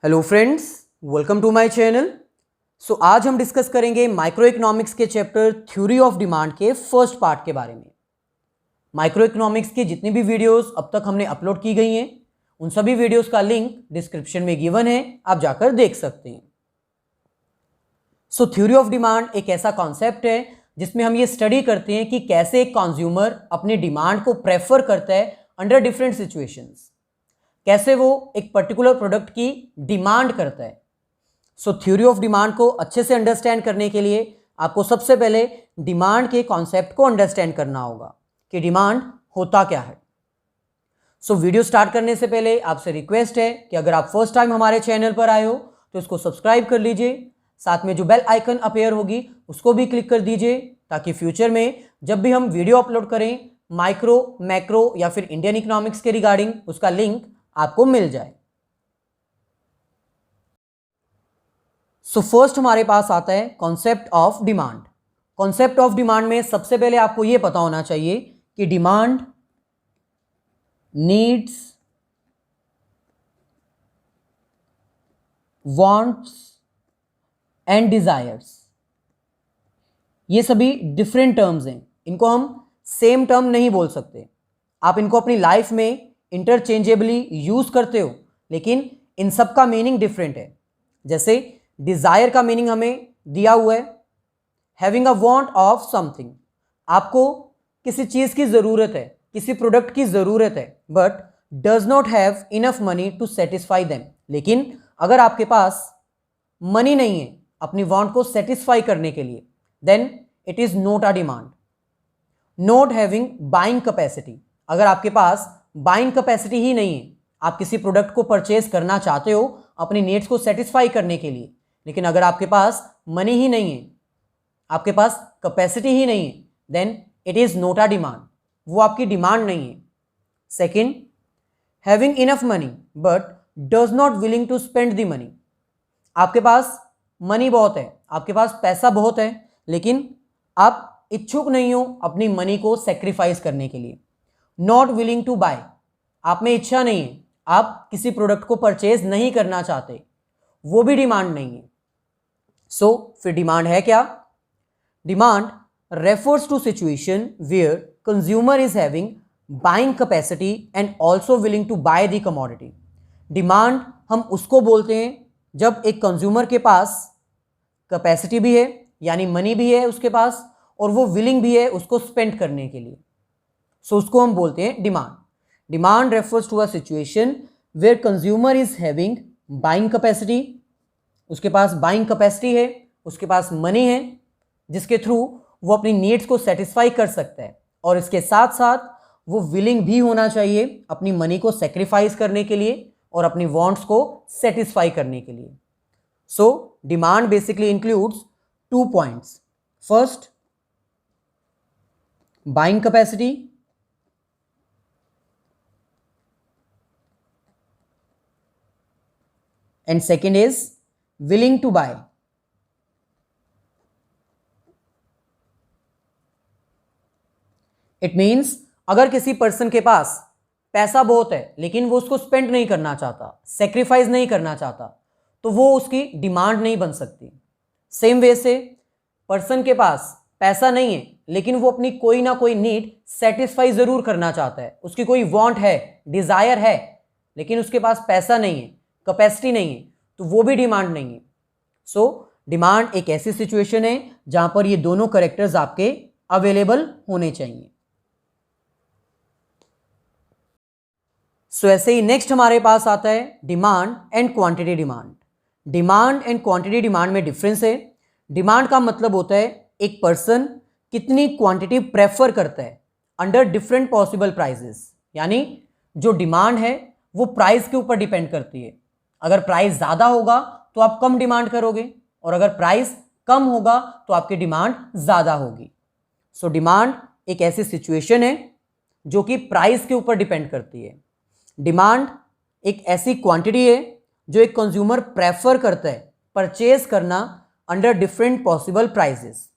Hello friends, welcome to my channel. आज हम discuss करेंगे माइक्रो इकोनॉमिक्स के चैप्टर थ्योरी ऑफ डिमांड के फर्स्ट पार्ट के बारे में। माइक्रो इकोनॉमिक्स की जितनी भी वीडियोस अब तक हमने अपलोड की गई हैं उन सभी वीडियोस का लिंक डिस्क्रिप्शन में गिवन है, आप जाकर देख सकते हैं। थ्योरी ऑफ डिमांड एक ऐसा कॉन्सेप्ट है जिसमें हम ये स्टडी करते हैं कि कैसे एक कंज्यूमर अपने डिमांड को प्रेफर करता है अंडर डिफरेंट सिचुएशंस, कैसे वो एक पर्टिकुलर प्रोडक्ट की डिमांड करता है। थ्योरी ऑफ डिमांड को अच्छे से अंडरस्टैंड करने के लिए आपको सबसे पहले डिमांड के कॉन्सेप्ट को अंडरस्टैंड करना होगा कि डिमांड होता क्या है। वीडियो स्टार्ट करने से पहले आपसे रिक्वेस्ट है कि अगर आप फर्स्ट टाइम हमारे चैनल पर आए हो तो इसको सब्सक्राइब कर लीजिए, साथ में जो बेल आइकन अपीयर होगी उसको भी क्लिक कर दीजिए ताकि फ्यूचर में जब भी हम वीडियो अपलोड करें माइक्रो, मैक्रो या फिर इंडियन इकोनॉमिक्स के रिगार्डिंग उसका लिंक आपको मिल जाए। फर्स्ट हमारे पास आता है concept of demand. Concept of demand में सबसे पहले आपको यह पता होना चाहिए कि demand needs, wants and desires, ये सभी डिफरेंट टर्म्स हैं। इनको हम सेम टर्म नहीं बोल सकते। आप इनको अपनी लाइफ में इंटरचेंजेबली यूज करते हो, लेकिन इन सब का मीनिंग डिफरेंट है। जैसे डिजायर का मीनिंग हमें दिया हुआ है having a want of something. आपको किसी चीज की जरूरत है, किसी प्रोडक्ट की जरूरत है, but does not have enough money to satisfy them. लेकिन अगर आपके पास मनी नहीं है अपनी वांट को सेटिस्फाई करने के लिए, then it is not a demand. Not having buying capacity, अगर आपके पास बाइंग कैपेसिटी ही नहीं है, आप किसी प्रोडक्ट को परचेज करना चाहते हो अपनी नीड्स को सेटिस्फाई करने के लिए, लेकिन अगर आपके पास मनी ही नहीं है, आपके पास कैपेसिटी ही नहीं है, then it is not a demand, वो आपकी डिमांड नहीं है। Second, having enough money but does not willing to spend the money. आपके पास मनी बहुत है, आपके पास पैसा बहुत है, लेकिन आप इच्छुक नहीं हो अपनी मनी को सेक्रीफाइस करने के लिए। नॉट विलिंग टू बाय, आप में इच्छा नहीं है, आप किसी प्रोडक्ट को परचेज नहीं करना चाहते, वो भी डिमांड नहीं है। फिर डिमांड है क्या? Demand refers to situation where consumer is having buying capacity and also willing to buy the commodity. Demand हम उसको बोलते हैं जब एक कंज्यूमर के पास कैपेसिटी भी है, यानी मनी भी है उसके पास, और वो विलिंग भी है उसको स्पेंड करने के लिए। उसको हम बोलते हैं demand. Demand refers to a situation where consumer is having buying capacity, उसके पास बाइंग कैपेसिटी है, उसके पास मनी है जिसके थ्रू वो अपनी नीड्स को सेटिस्फाई कर सकता है, और इसके साथ साथ वो विलिंग भी होना चाहिए अपनी मनी को सेक्रीफाइस करने के लिए और अपनी वांट्स को सेटिस्फाई करने के लिए। Demand basically includes 2 points. First, buying capacity, and second is willing to buy. It means अगर किसी पर्सन के पास पैसा बहुत है लेकिन वो उसको स्पेंड नहीं करना चाहता, सेक्रीफाइस नहीं करना चाहता, तो वो उसकी डिमांड नहीं बन सकती। सेम वे से पर्सन के पास पैसा नहीं है लेकिन वो अपनी कोई ना कोई नीड सेटिस्फाई जरूर करना चाहता है, उसकी कोई वांट है, डिजायर है, लेकिन उसके पास पैसा नहीं है, कैपेसिटी नहीं है, तो वो भी डिमांड नहीं है। डिमांड एक ऐसी सिचुएशन है जहां पर ये दोनों कैरेक्टर्स आपके अवेलेबल होने चाहिए। ऐसे ही नेक्स्ट हमारे पास आता है demand and quantity demand. Demand and quantity demand में डिफरेंस है। डिमांड का मतलब होता है एक पर्सन कितनी क्वांटिटी प्रेफर करता है अंडर डिफरेंट पॉसिबल प्राइसेस, यानी जो डिमांड है वो प्राइस के ऊपर डिपेंड करती है। अगर प्राइस ज़्यादा होगा तो आप कम डिमांड करोगे, और अगर प्राइस कम होगा तो आपकी डिमांड ज़्यादा होगी। डिमांड एक ऐसी सिचुएशन है जो कि प्राइस के ऊपर डिपेंड करती है। डिमांड एक ऐसी क्वांटिटी है जो एक कंज्यूमर प्रेफर करता है परचेज करना अंडर डिफरेंट पॉसिबल प्राइसेस।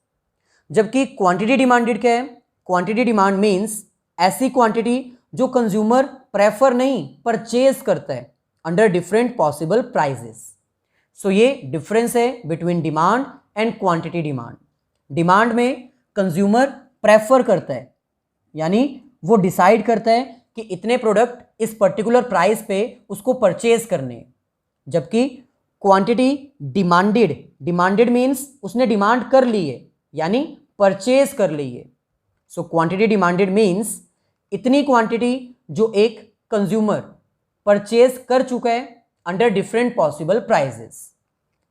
जबकि क्वांटिटी डिमांडेड क्या है? क्वांटिटी डिमांड मीन्स ऐसी क्वांटिटी जो कंज्यूमर प्रेफर नहीं परचेज करता है under different possible prices. So ये डिफरेंस है between demand and quantity demand. Demand में कंज्यूमर प्रेफर करता है, यानी वो डिसाइड करता है कि इतने प्रोडक्ट इस पर्टिकुलर प्राइस पे उसको परचेज करने, जबकि क्वांटिटी डिमांडेड, डिमांडेड मीन्स उसने डिमांड कर ली है, यानी परचेज कर ली है। सो क्वांटिटी डिमांडेड मीन्स इतनी क्वांटिटी जो एक कंज्यूमर परचेज कर चुका है under different possible prices.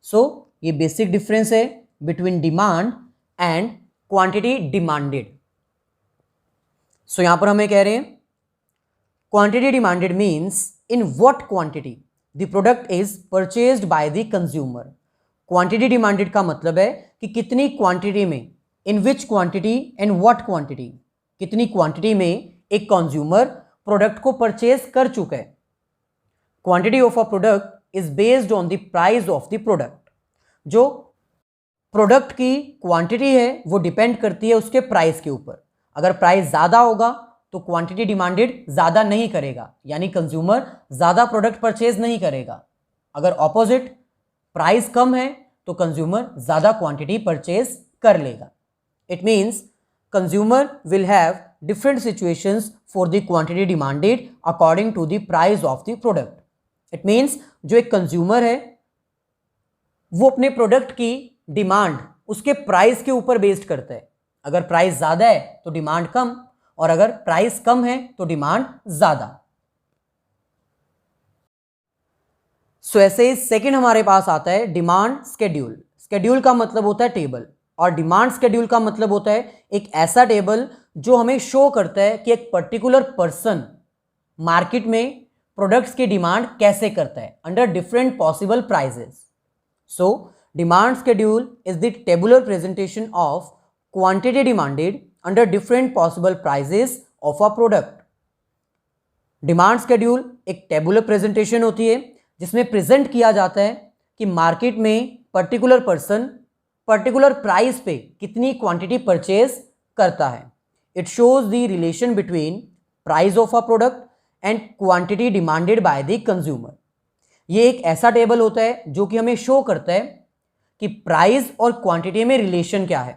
So ये बेसिक डिफरेंस है between demand and quantity demanded. So यहां पर हमें कह रहे हैं quantity demanded means in what quantity the product is purchased by the consumer. Quantity demanded का मतलब है कि कितनी क्वांटिटी में, in which quantity and what quantity, कितनी क्वांटिटी में एक कंज्यूमर प्रोडक्ट को परचेज कर चुका है। Quantity of a product is based on the price of the product. जो प्रोडक्ट की क्वांटिटी है वो डिपेंड करती है उसके प्राइस के ऊपर। अगर प्राइस ज़्यादा होगा तो क्वांटिटी डिमांडेड ज़्यादा नहीं करेगा, यानी कंज्यूमर ज़्यादा प्रोडक्ट परचेज नहीं करेगा। अगर ऑपोजिट प्राइस कम है तो कंज्यूमर ज़्यादा क्वांटिटी परचेज कर लेगा। It means consumer will have different situations for the quantity demanded according to the price of the product. It means जो एक कंज्यूमर है वो अपने प्रोडक्ट की डिमांड उसके प्राइस के ऊपर बेस्ड करता है। अगर प्राइस ज़्यादा है तो डिमांड कम, और अगर प्राइस कम है तो डिमांड ज़्यादा। सो ऐसे ही सेकेंड हमारे पास आता है डिमांड स्केड्यूल। स्केड्यूल का मतलब होता है टेबल, और डिमांड स्केड्यूल का मतलब होता है एक ऐसा टेबल जो हमें शो करता है कि एक पर्टिकुलर पर्सन मार्केट में प्रोडक्ट्स की डिमांड कैसे करता है under different possible prices. So demand schedule is the tabular presentation of quantity demanded under different possible prices of a product. Demand schedule एक टेबुलर प्रेजेंटेशन होती है जिसमें प्रेजेंट किया जाता है कि मार्केट में पर्टिकुलर पर्सन पर्टिकुलर प्राइस पे कितनी क्वांटिटी परचेज करता है। It shows the relation between price of a product and quantity demanded bye the consumer. ये एक ऐसा टेबल होता है जो कि हमें शो करता है कि प्राइस और क्वांटिटी में रिलेशन क्या है।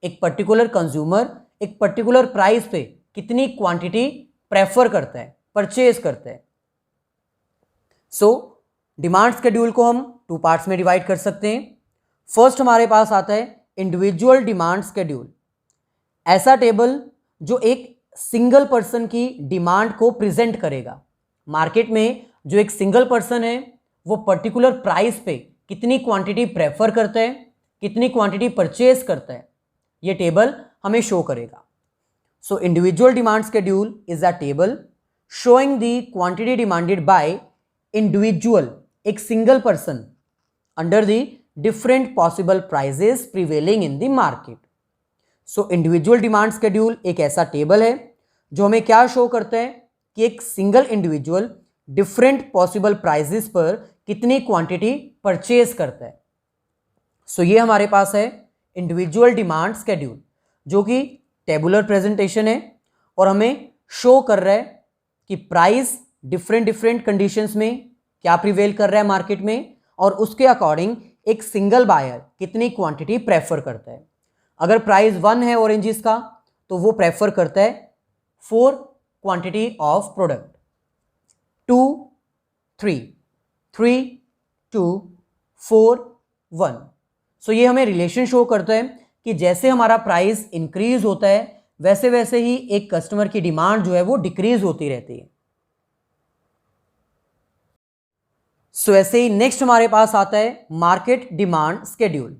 एक पर्टिकुलर कंज्यूमर एक पर्टिकुलर प्राइस पे कितनी क्वांटिटी प्रेफर करता है, परचेज करता है। सो डिमांड शेड्यूल को हम टू पार्ट्स में डिवाइड कर सकते हैं। फर्स्ट हमारे पास आता है इंडिविजुअल डिमांड शेड्यूल, ऐसा टेबल जो एक सिंगल पर्सन की डिमांड को प्रेजेंट करेगा। मार्केट में जो एक सिंगल पर्सन है वो पर्टिकुलर प्राइस पे कितनी क्वांटिटी प्रेफर करता है, कितनी क्वांटिटी परचेज करता है, ये टेबल हमें शो करेगा। So individual demand schedule is a table showing the quantity demanded by individual, एक single person, under the different possible prices prevailing in the market. So individual demand schedule एक ऐसा table है जो हमें क्या show करता है कि एक single individual different possible prices पर कितनी क्वांटिटी परचेज करता है। सो ये हमारे पास है इंडिविजुअल डिमांड शेड्यूल जो कि टेबुलर प्रेजेंटेशन है और हमें शो कर रहा है कि प्राइस डिफरेंट कंडीशंस में क्या प्रिवेल कर रहा है मार्केट में, और उसके अकॉर्डिंग एक सिंगल बायर कितनी क्वांटिटी प्रेफर करता है। अगर प्राइस 1 है ऑरेंजेस का तो वो प्रेफर करता है 4 क्वांटिटी ऑफ प्रोडक्ट, 2 3 3 2 4 1। सो ये हमें रिलेशन शो करता है कि जैसे हमारा प्राइस इंक्रीज होता है वैसे वैसे ही एक कस्टमर की डिमांड जो है वो डिक्रीज होती रहती है। सो ऐसे ही नेक्स्ट हमारे पास आता है market demand schedule.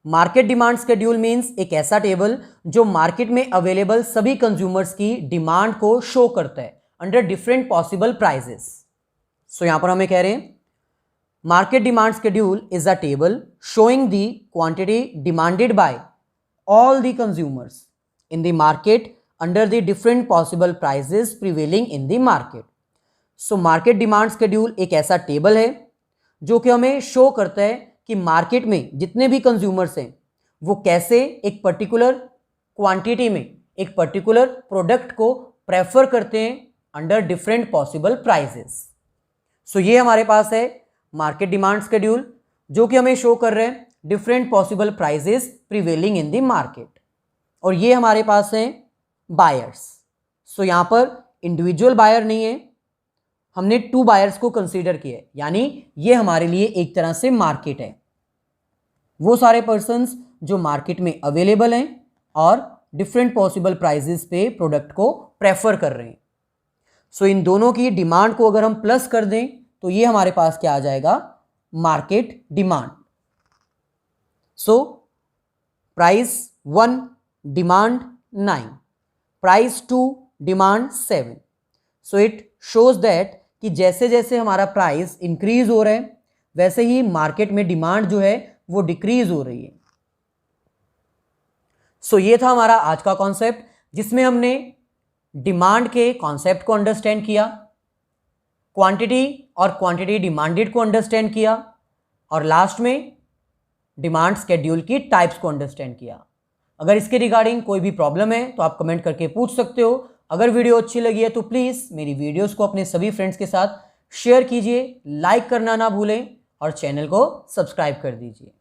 Market demand schedule means एक ऐसा टेबल जो मार्केट में अवेलेबल सभी कंज्यूमर्स की डिमांड को शो करता है under different possible prices. So यहां पर हमें कह रहे हैं market demand schedule is a table showing the quantity demanded by all the consumers in the market under the different possible prices prevailing in the market. So market demand schedule एक ऐसा table है जो कि हमें show करता है कि market में जितने भी कंज्यूमर्स हैं वो कैसे एक पर्टिकुलर क्वांटिटी में एक पर्टिकुलर प्रोडक्ट को प्रेफर करते हैं under different possible prices. So ये हमारे पास है मार्केट डिमांड शेड्यूल, जो कि हमें शो कर रहे हैं different possible prices prevailing in the market. और ये हमारे पास है बायर्स। सो यहां पर इंडिविजुअल बायर नहीं है, हमने 2 बायर्स को कंसीडर किया है, यानी ये हमारे लिए एक तरह से मार्केट है, वो सारे पर्संस जो मार्केट में अवेलेबल हैं और डिफरेंट पॉसिबल प्राइजेस पे प्रोडक्ट को प्रेफर कर रहे हैं। सो इन दोनों की डिमांड को अगर हम प्लस कर दें तो ये हमारे पास क्या आ जाएगा, market demand. So price 1 demand 9, price 2 demand 7। So it shows that कि जैसे जैसे हमारा प्राइस इंक्रीज हो रहा है वैसे ही मार्केट में डिमांड जो है वो डिक्रीज हो रही है। सो ये था हमारा आज का कॉन्सेप्ट, जिसमें हमने डिमांड के कॉन्सेप्ट को अंडरस्टैंड किया, क्वांटिटी और क्वांटिटी डिमांडेड को अंडरस्टैंड किया, और लास्ट में डिमांड स्केड्यूल की टाइप्स को अंडरस्टैंड किया। अगर इसके रिगार्डिंग कोई भी प्रॉब्लम है तो आप कमेंट करके पूछ सकते हो। अगर वीडियो अच्छी लगी है तो प्लीज़ मेरी वीडियोस को अपने सभी फ्रेंड्स के साथ शेयर कीजिए, लाइक करना ना भूलें और चैनल को सब्सक्राइब कर दीजिए।